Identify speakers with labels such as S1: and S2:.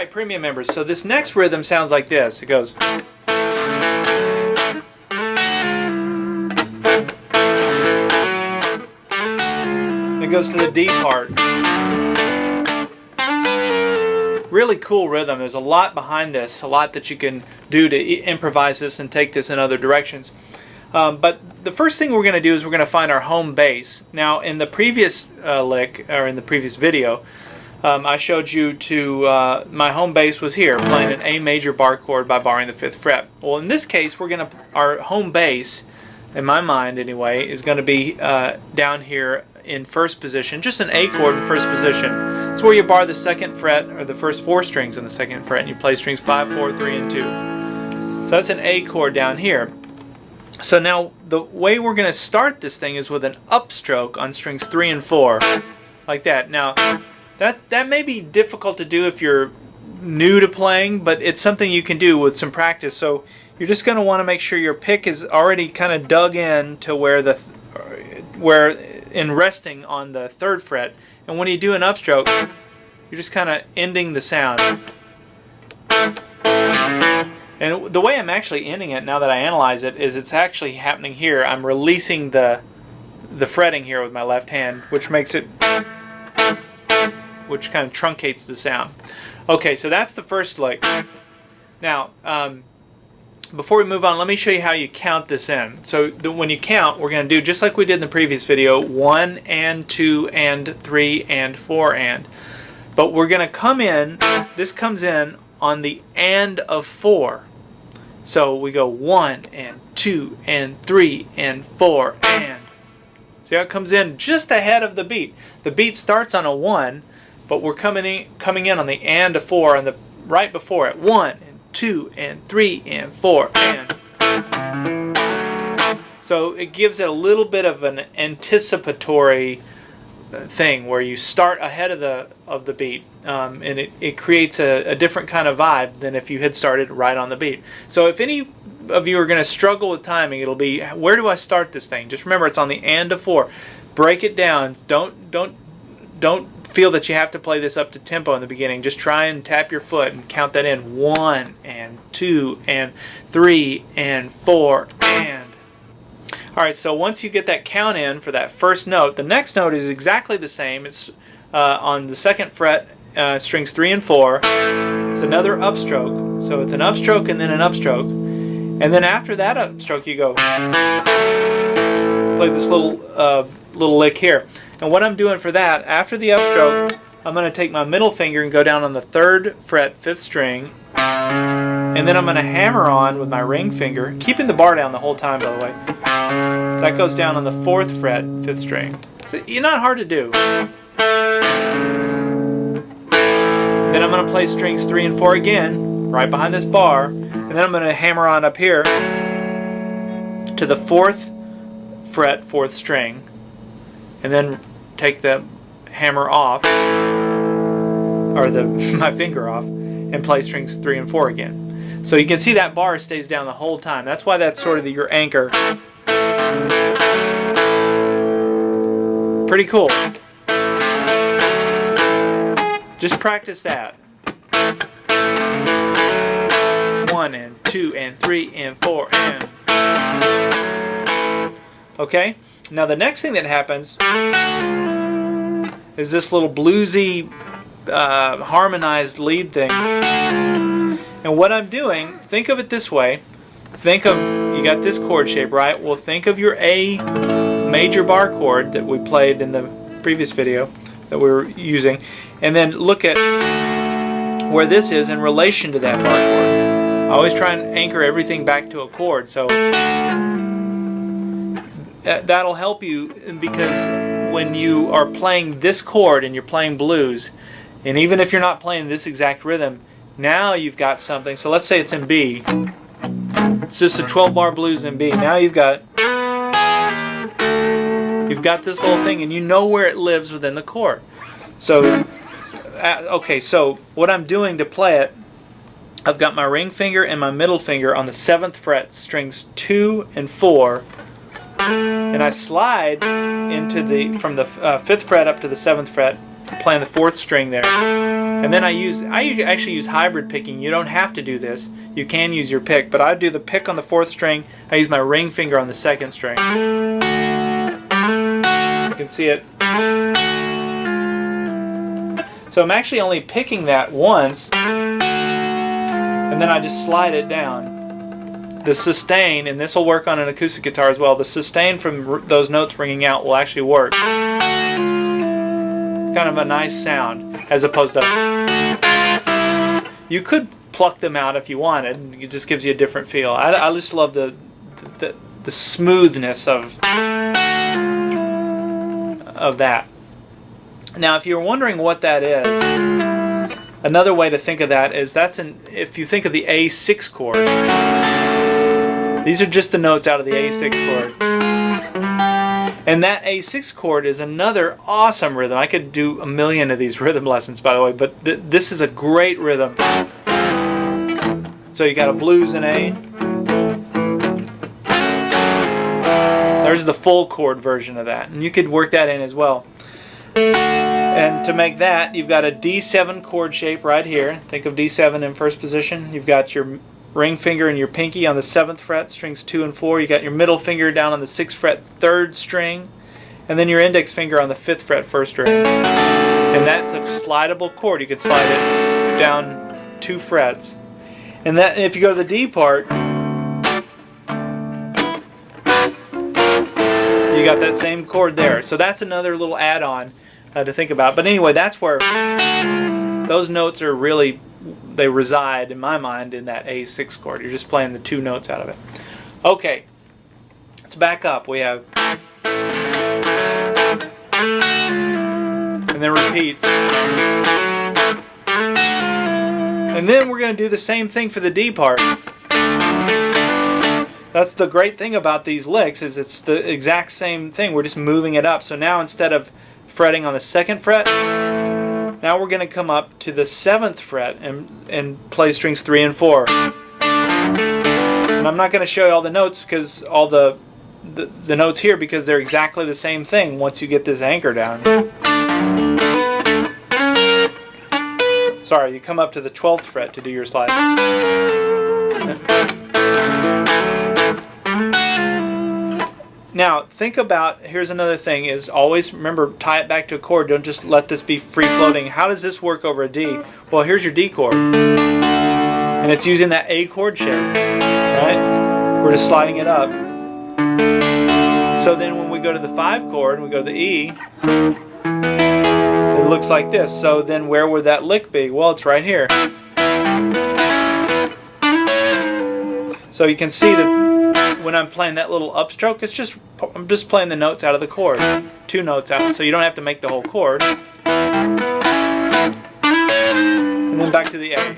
S1: Alright, premium members, so this next rhythm sounds like this. It goes. It goes to the D part. Really cool rhythm. There's a lot behind this, a lot that you can do to improvise this and take this in other directions. But the first thing we're going to do is we're going to find our home bass. Now, in the previous lick, or in the previous video, I showed you to my home bass was here, playing an A major bar chord by barring the 5th fret. Well, in this case, our home bass, in my mind anyway, is going to be down here in first position, just an A chord in first position. It's where you bar the 2nd fret, or the first 4 strings on the 2nd fret, and you play strings 5, 4, 3, and 2. So that's an A chord down here. So now the way we're going to start this thing is with an upstroke on strings 3 and 4, like that. Now that may be difficult to do if you're new to playing, but it's something you can do with some practice. So you're just going to want to make sure your pick is already kind of dug in to where in resting on the 3rd fret, and when you do an upstroke, you're just kind of ending the sound. And the way I'm actually ending it, now that I analyze it, is it's actually happening here. I'm releasing the fretting here with my left hand, which makes it, which kind of truncates the sound. Okay, so that's the first lick. Now, before we move on, let me show you how you count this in. So when you count, we're going to do just like we did in the previous video, 1 and 2 and 3 and 4 and. But we're going to come in, this comes in on the and of 4. So we go 1 and 2 and 3 and 4 and. See how it comes in just ahead of the beat. The beat starts on a 1, but we're coming in on the and of 4 on the right before it. 1 and 2 and 3 and 4 and. So it gives it a little bit of an anticipatory thing where you start ahead of the beat, and it creates a different kind of vibe than if you had started right on the beat. So if any of you are going to struggle with timing, it'll be, where do I start this thing? Just remember, it's on the and of 4. Break it down. Don't feel that you have to play this up to tempo in the beginning. Just try and tap your foot and count that in. 1 and 2 and 3 and 4 and. Alright, so once you get that count in for that first note, the next note is exactly the same. It's on the 2nd fret, strings 3 and 4. It's another upstroke. So it's an upstroke and then an upstroke. And then after that upstroke, you go play this little lick here. And what I'm doing for that, after the upstroke, I'm going to take my middle finger and go down on the 3rd fret, 5th string. And then I'm going to hammer on with my ring finger, keeping the bar down the whole time, by the way. That goes down on the 4th fret, 5th string. So not hard to do. Then I'm going to play strings 3 and 4 again, right behind this bar. And then I'm going to hammer on up here to the 4th fret, 4th string. And then take the hammer off, or my finger off, and play strings 3 and 4 again. So you can see that bar stays down the whole time. That's why that's sort of your anchor. Pretty cool. Just practice that. 1 and 2 and 3 and 4 and. Okay? Now the next thing that happens is this little bluesy harmonized lead thing. And what I'm doing, think of it this way. Think of, you got this chord shape, right? Well, think of your A major bar chord that we played in the previous video that we were using, and then look at where this is in relation to that bar chord. I always try and anchor everything back to a chord, so that'll help you, because when you are playing this chord and you're playing blues, and even if you're not playing this exact rhythm, now you've got something. So let's say it's in B. It's just a 12-bar blues in B. Now you've got this little thing, and you know where it lives within the chord. So, okay, so what I'm doing to play it, I've got my ring finger and my middle finger on the 7th fret, strings 2 and 4, and I slide into from the 5th fret up to the 7th fret, playing the 4th string there. And then I actually use hybrid picking. You don't have to do this. You can use your pick, but I do the pick on the 4th string. I use my ring finger on the 2nd string. You can see it. So I'm actually only picking that once, and then I just slide it down. The sustain, and this will work on an acoustic guitar as well, the sustain from those notes ringing out will actually work. Kind of a nice sound, as opposed to... You could pluck them out if you wanted. It just gives you a different feel. I just love the smoothness of that. Now, if you're wondering what that is, another way to think of that is if you think of the A6 chord. These are just the notes out of the A6 chord. And that A6 chord is another awesome rhythm. I could do a million of these rhythm lessons, by the way, but this is a great rhythm. So you got a blues in A. There's the full chord version of that, and you could work that in as well. And to make that, you've got a D7 chord shape right here. Think of D7 in first position. You've got your ring finger and your pinky on the 7th fret, strings 2 and 4. You got your middle finger down on the 6th fret, 3rd string, and then your index finger on the 5th fret, 1st string. And that's a slidable chord. You could slide it down 2 frets. And that, if you go to the D part, you got that same chord there. So that's another little add-on to think about. But anyway, that's where those notes are really, they reside, in my mind, in that A6 chord. You're just playing the 2 notes out of it. Okay, let's back up. We have... and then repeats. And then we're going to do the same thing for the D part. That's the great thing about these licks, is it's the exact same thing. We're just moving it up. So now instead of fretting on the 2nd fret, now we're going to come up to the 7th fret and play strings 3 and 4. And I'm not going to show you all the notes, because all the notes here, because they're exactly the same thing once you get this anchor down. Sorry, you come up to the 12th fret to do your slide. Now, think about, here's another thing, is always remember, tie it back to a chord. Don't just let this be free-floating. How does this work over a D? Well, here's your D chord. And it's using that A chord shape, right? We're just sliding it up. So then when we go to the 5 chord and we go to the E, it looks like this. So then where would that lick be? Well, it's right here. So you can see that when I'm playing that little upstroke, I'm just playing the notes out of the chord. 2 notes out, so you don't have to make the whole chord. And then back to the A.